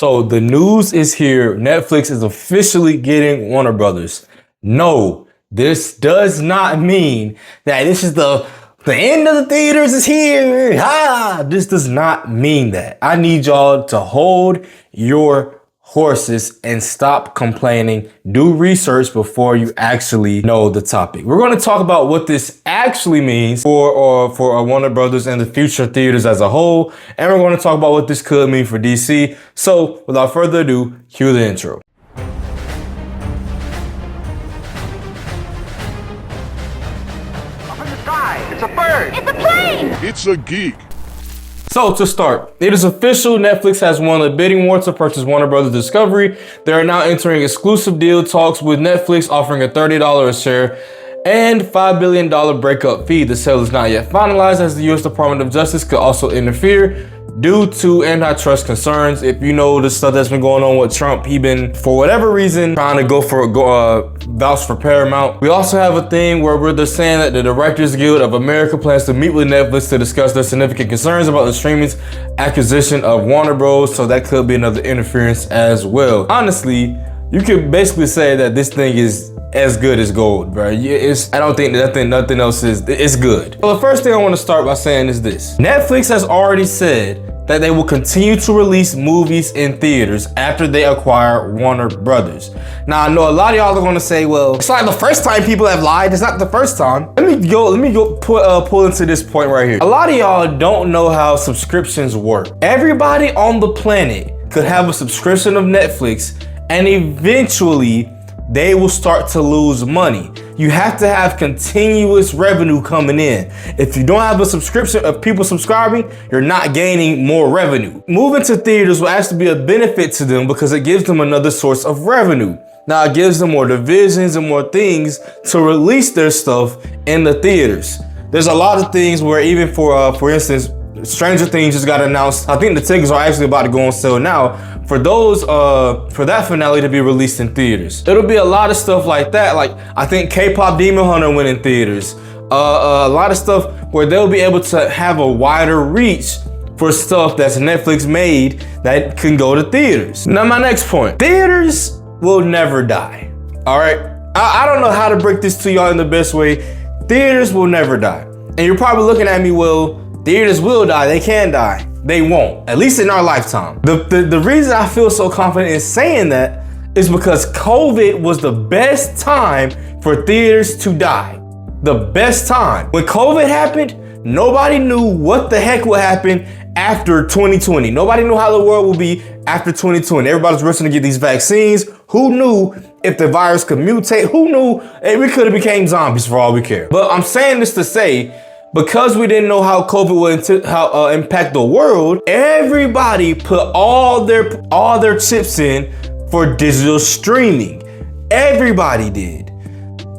So the news is here. Netflix is officially getting Warner Brothers. No, this does not mean that this is the end of the theaters is here. This does not mean that. I need y'all to hold your horses and stop complaining. Do research before you actually know the topic. We're going to talk about what this actually means for Warner Brothers and the future theaters as a whole. And we're going to talk about what this could mean for DC. So without further ado, cue the intro. It's a bird. It's a plane. It's a geek. So to start, it is official. Netflix has won the bidding war to purchase Warner Brothers Discovery. They are now entering exclusive deal talks with Netflix, offering a $30 a share and $5 billion breakup fee. The sale is not yet finalized, as the U.S. Department of Justice could also interfere due to antitrust concerns. If you know the stuff that's been going on with Trump, he been, for whatever reason, trying to go vouch for Paramount. We also have a thing where they're saying that the Directors Guild of America plans to meet with Netflix to discuss their significant concerns about the streaming's acquisition of Warner Bros. So that could be another interference as well. Honestly, you could basically say that this thing is as good as gold, bro. I don't think nothing else is. It's good. Well, the first thing I want to start by saying is this: Netflix has already said that they will continue to release movies in theaters after they acquire Warner Brothers. Now, I know a lot of y'all are going to say, well, it's like the first time people have lied. It's not the first time. Let me go pull into this point right here. A lot of y'all don't know how subscriptions work. Everybody on the planet could have a subscription of Netflix, and eventually they will start to lose money. You have to have continuous revenue coming in. If you don't have a subscription of people subscribing, you're not gaining more revenue. Moving to theaters will actually be a benefit to them because it gives them another source of revenue. Now it gives them more divisions and more things to release their stuff in the theaters. There's a lot of things where even for instance, Stranger Things just got announced. I think the tickets are actually about to go on sale now for that finale to be released in theaters. It'll be a lot of stuff like that. Like I think K-Pop Demon Hunter went in theaters. A lot of stuff where they'll be able to have a wider reach for stuff that's Netflix made that can go to theaters. Now my next point, theaters will never die. All right, I don't know how to break this to y'all in the best way. Theaters will never die. And you're probably looking at me, well, theaters will die. They can die. They won't, at least in our lifetime. The reason I feel so confident in saying that is because COVID was the best time for theaters to die. The best time. When COVID happened, nobody knew what the heck would happen after 2020. Nobody knew how the world would be after 2020. Everybody's rushing to get these vaccines. Who knew if the virus could mutate? Who knew? Hey, we could have became zombies for all we care. But I'm saying this to say, because we didn't know how COVID would impact the world, everybody put all their chips in for digital streaming. Everybody did.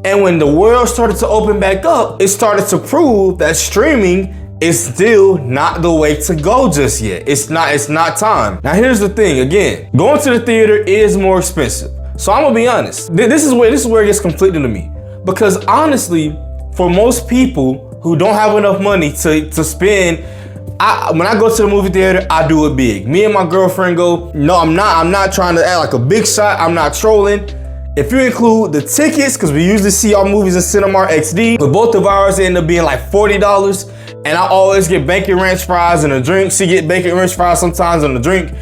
And when the world started to open back up, it started to prove that streaming is still not the way to go just yet. It's not time. Now here's the thing, again, going to the theater is more expensive. So I'm gonna be honest. This is where it gets conflicting to me. Because honestly, for most people who don't have enough money to spend, when I go to the movie theater, I do it big. Me and my girlfriend go. No, I'm not trying to act like a big shot. I'm not trolling. If you include the tickets, because we usually see our movies in Cinemark XD, but both of ours end up being like $40, and I always get bacon ranch fries and a drink. She get bacon ranch fries sometimes and a drink.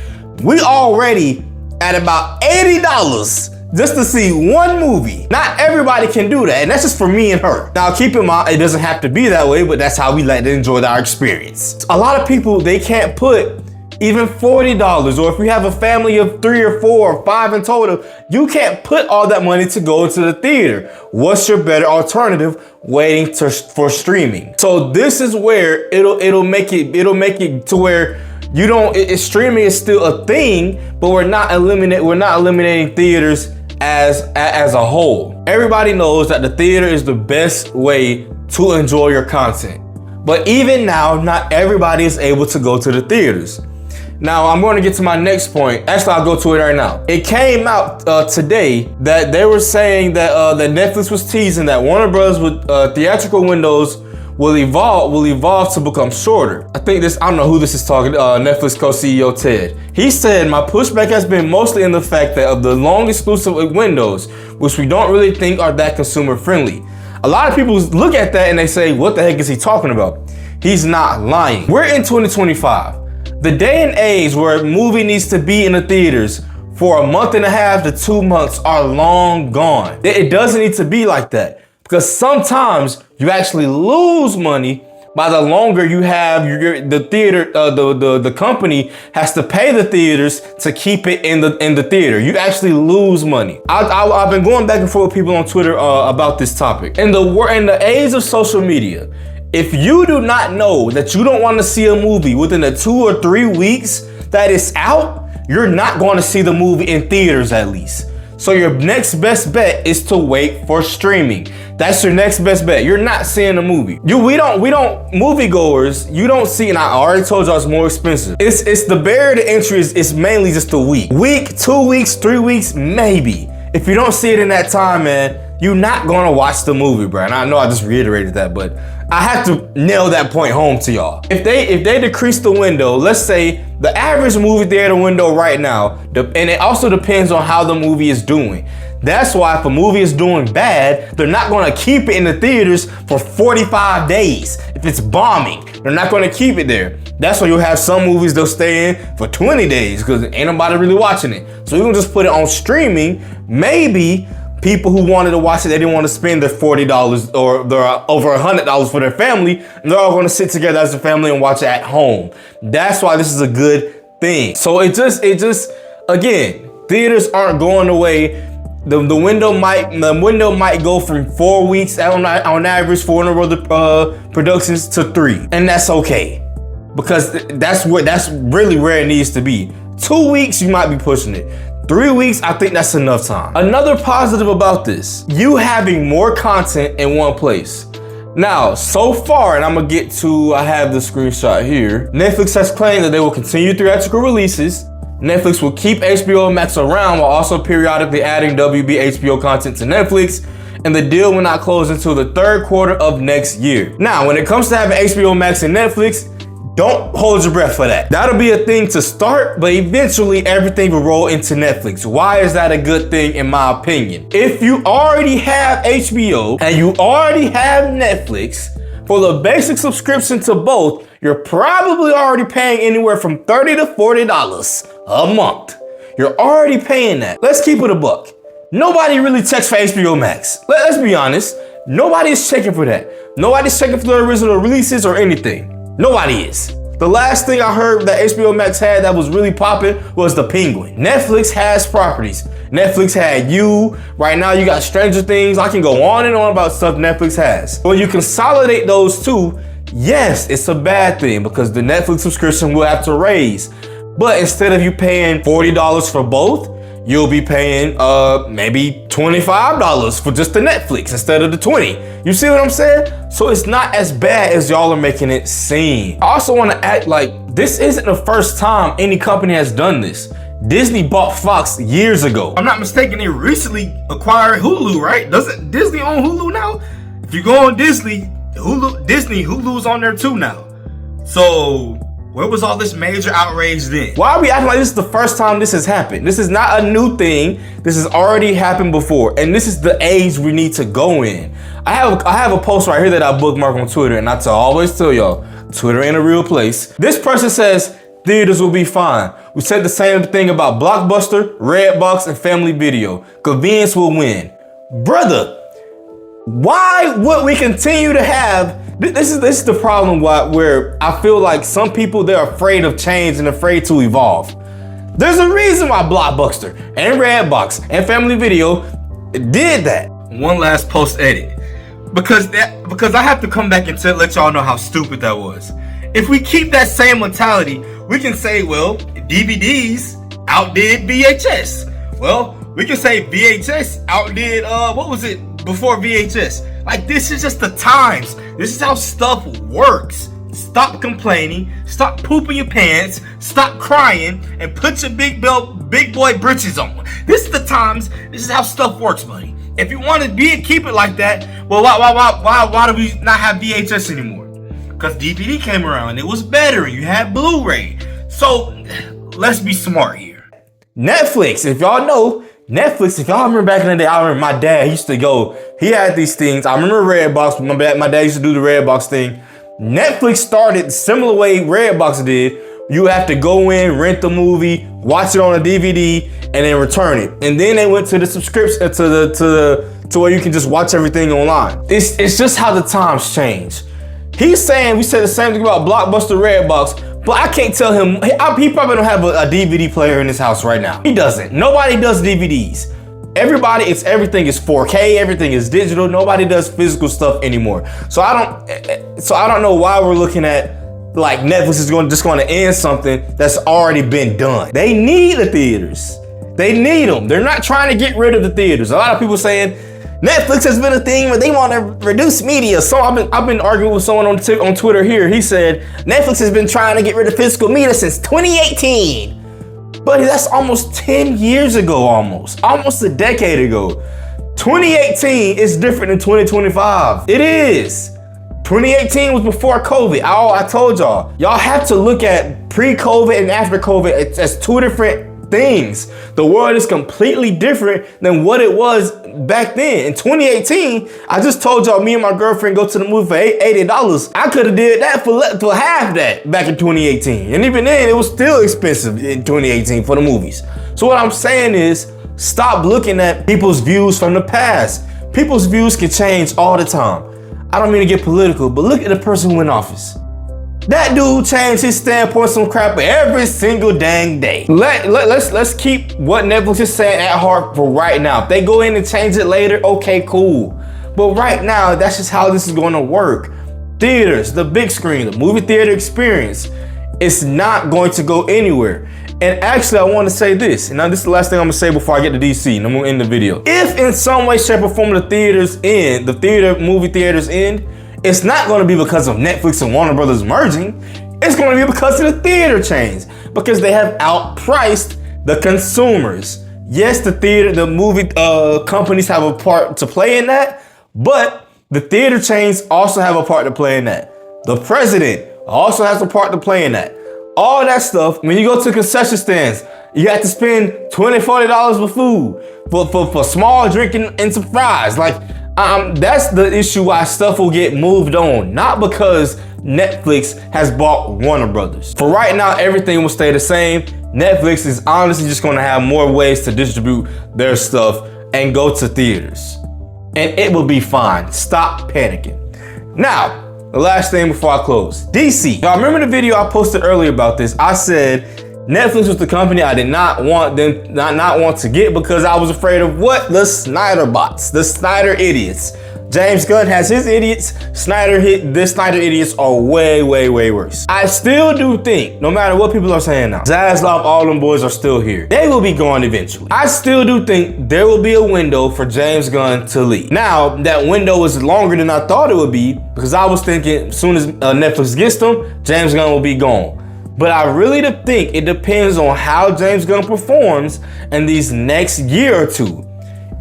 We already at about $80 just to see one movie. Not everybody can do that, and that's just for me and her. Now keep in mind, it doesn't have to be that way, but that's how we like to enjoy our experience. A lot of people, they can't put even $40, or if you have a family of 3 or 4 or 5 in total, you can't put all that money to go to the theater. What's your better alternative? Waiting for streaming. So this is where it'll make it to where you don't. Streaming is still a thing, but we're not eliminating theaters as a whole. Everybody knows that the theater is the best way to enjoy your content. But even now, not everybody is able to go to the theaters. Now, I'm going to get to my next point. Actually, I'll go to it right now. It came out today that they were saying that Netflix was teasing that Warner Bros. With theatrical windows will evolve to become shorter. I don't know who this is talking, Netflix co-CEO Ted. He said, my pushback has been mostly in the fact that of the long exclusive windows, which we don't really think are that consumer friendly. A lot of people look at that and they say, what the heck is he talking about? He's not lying. We're in 2025. The day and age where a movie needs to be in the theaters for a month and a half to 2 months are long gone. It doesn't need to be like that, because sometimes you actually lose money by the longer you have the theater. The company has to pay the theaters to keep it in the theater. You actually lose money. I've been going back and forth with people on Twitter about this topic. In the age of social media, if you do not know that you don't want to see a movie within the 2 or 3 weeks that it's out, you're not going to see the movie in theaters at least. So your next best bet is to wait for streaming. That's your next best bet. You're not seeing a movie. Moviegoers, you don't see, and I already told y'all it's more expensive. It's the barrier to entry is mainly just a week. 2 weeks, 3 weeks, maybe. If you don't see it in that time, man, you're not gonna watch the movie, bro. And I know I just reiterated that, but I have to nail that point home to y'all. If they decrease the window, let's say the average movie theater window right now, and it also depends on how the movie is doing. That's why if a movie is doing bad, they're not gonna keep it in the theaters for 45 days. If it's bombing, they're not gonna keep it there. That's why you'll have some movies they'll stay in for 20 days because ain't nobody really watching it. So you can just put it on streaming. Maybe people who wanted to watch it, they didn't want to spend their $40 or their over $100 for their family, and they're all going to sit together as a family and watch it at home. That's why this is a good thing. So it just again, theaters aren't going away. The window might go from 4 weeks on average for Warner Brothers Productions to 3, and that's okay, because that's really where it needs to be. 2 weeks, you might be pushing it. 3 weeks, I think that's enough time. Another positive about this, you having more content in one place. Now, so far, and I have the screenshot here. Netflix has claimed that they will continue theatrical releases. Netflix will keep HBO Max around while also periodically adding WB HBO content to Netflix, and the deal will not close until the third quarter of next year. Now, when it comes to having HBO Max and Netflix, don't hold your breath for that. That'll be a thing to start, but eventually everything will roll into Netflix. Why is that a good thing in my opinion? If you already have HBO and you already have Netflix, for the basic subscription to both, you're probably already paying anywhere from $30 to $40 a month. You're already paying that. Let's keep it a buck. Nobody really checks for HBO Max. Let's be honest. Nobody is checking for that. Nobody's checking for the original releases or anything. Nobody is. The last thing I heard that HBO Max had that was really popping was The Penguin. Netflix has properties. Netflix had You. Right now you got Stranger Things. I can go on and on about stuff Netflix has. When you consolidate those two, yes, it's a bad thing because the Netflix subscription will have to raise. But instead of you paying $40 for both, you'll be paying maybe $25 for just the Netflix instead of the $20. You see what I'm saying? So it's not as bad as y'all are making it seem. I also want to act like this isn't the first time any company has done this. Disney bought Fox years ago. If I'm not mistaken, they recently acquired Hulu, right? Doesn't Disney own Hulu now? If you go on Hulu's on there too now. So where was all this major outrage then? Why are we acting like this is the first time this has happened? This is not a new thing. This has already happened before. And this is the age we need to go in. I have a post right here that I bookmark on Twitter, and I always tell y'all, Twitter ain't a real place. This person says, theaters will be fine. We said the same thing about Blockbuster, Redbox, and Family Video. Convenience will win. Brother, why would we continue to have this is the problem where I feel like some people, they're afraid of change and afraid to evolve. There's a reason why Blockbuster and Redbox and Family Video did that. One last post edit. Because I have to come back and let y'all know how stupid that was. If we keep that same mentality, we can say, well, DVDs outdid VHS. Well, we can say VHS outdid, what was it before VHS? Like, this is just the times. This is how stuff works. Stop complaining, stop pooping your pants, stop crying, and put your big boy britches on. This is the times, this is how stuff works, buddy. If you want to keep it like that, well, why do we not have VHS anymore? Because DVD came around, it was better, and you had Blu-ray. So let's be smart here. Netflix, if y'all know, Netflix, if y'all remember back in the day, I remember my dad used to go, he had these things. I remember Redbox, my dad used to do the Redbox thing. Netflix started the similar way Redbox did. You have to go in, rent the movie, watch it on a DVD, and then return it. And then they went to the subscription, to where you can just watch everything online. It's just how the times change. He's saying, we said the same thing about Blockbuster Redbox, but I can't tell him, he probably don't have a DVD player in his house right now. He doesn't. Nobody does DVDs. Everything is 4K, everything is digital. Nobody does physical stuff anymore. So I don't know why we're looking at like Netflix is just going to end something that's already been done. They need the theaters. They need them. They're not trying to get rid of the theaters. A lot of people saying Netflix has been a thing where they want to reduce media. So I've been arguing with someone on Twitter here. He said Netflix has been trying to get rid of physical media since 2018. Buddy, that's almost 10 years ago, almost a decade ago. 2018 is different than 2025. It is. 2018 was before COVID. I told y'all have to look at pre-COVID and after COVID as two different things. The world is completely different than what it was back then. In 2018, I just told y'all me and my girlfriend go to the movie for $80. I could have did that for half that back in 2018. And even then, it was still expensive in 2018 for the movies. So what I'm saying is, stop looking at people's views from the past. People's views can change all the time. I don't mean to get political, but look at the person who in office. That dude changed his standpoint some crap every single dang day. Let's keep what Netflix is saying at heart for right now. If they go in and change it later, okay, cool. But right now, that's just how this is going to work. Theaters, the big screen, the movie theater experience, it's not going to go anywhere. And actually, I want to say this, and now this is the last thing I'm gonna say before I get to DC, and I'm gonna end the video. If in some way, shape, or form the movie theaters end, it's not gonna be because of Netflix and Warner Brothers merging. It's gonna be because of the theater chains, because they have outpriced the consumers. Yes, the movie companies have a part to play in that, but the theater chains also have a part to play in that. The president also has a part to play in that. All that stuff, when you go to concession stands, you have to spend $20, $40 for food, for small drinking and some fries. That's the issue why stuff will get moved on, not because Netflix has bought Warner Brothers. For right now, everything will stay the same. Netflix is honestly just gonna have more ways to distribute their stuff and go to theaters. And it will be fine. Stop panicking. Now, the last thing before I close, DC. Y'all remember the video I posted earlier about this? I said Netflix was the company I did not want to get because I was afraid of what? The Snyder bots, the Snyder idiots. James Gunn has his idiots. The Snyder idiots are way, way, way worse. I still do think, no matter what people are saying now, Zaslav, all them boys are still here. They will be gone eventually. I still do think there will be a window for James Gunn to leave. Now, that window is longer than I thought it would be because I was thinking as soon as Netflix gets them, James Gunn will be gone. But I really think it depends on how James Gunn performs in these next year or two.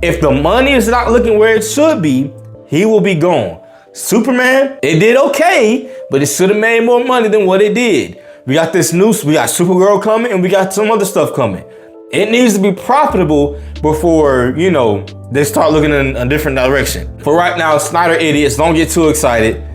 If the money is not looking where it should be, he will be gone. Superman, it did okay, but it should have made more money than what it did. We got Supergirl coming and we got some other stuff coming. It needs to be profitable before, they start looking in a different direction. For right now, Snyder idiots, don't get too excited.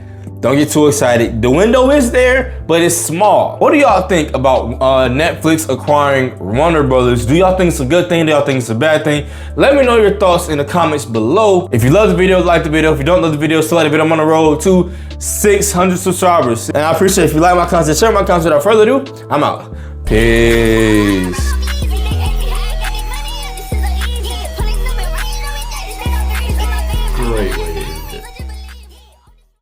Don't get too excited. The window is there, but it's small. What do y'all think about Netflix acquiring Warner Brothers? Do y'all think it's a good thing? Do y'all think it's a bad thing? Let me know your thoughts in the comments below. If you love the video, like the video. If you don't love the video, still like the video. I'm on the road to 600 subscribers. And I appreciate if you like my content, share my content. Without further ado, I'm out. Peace.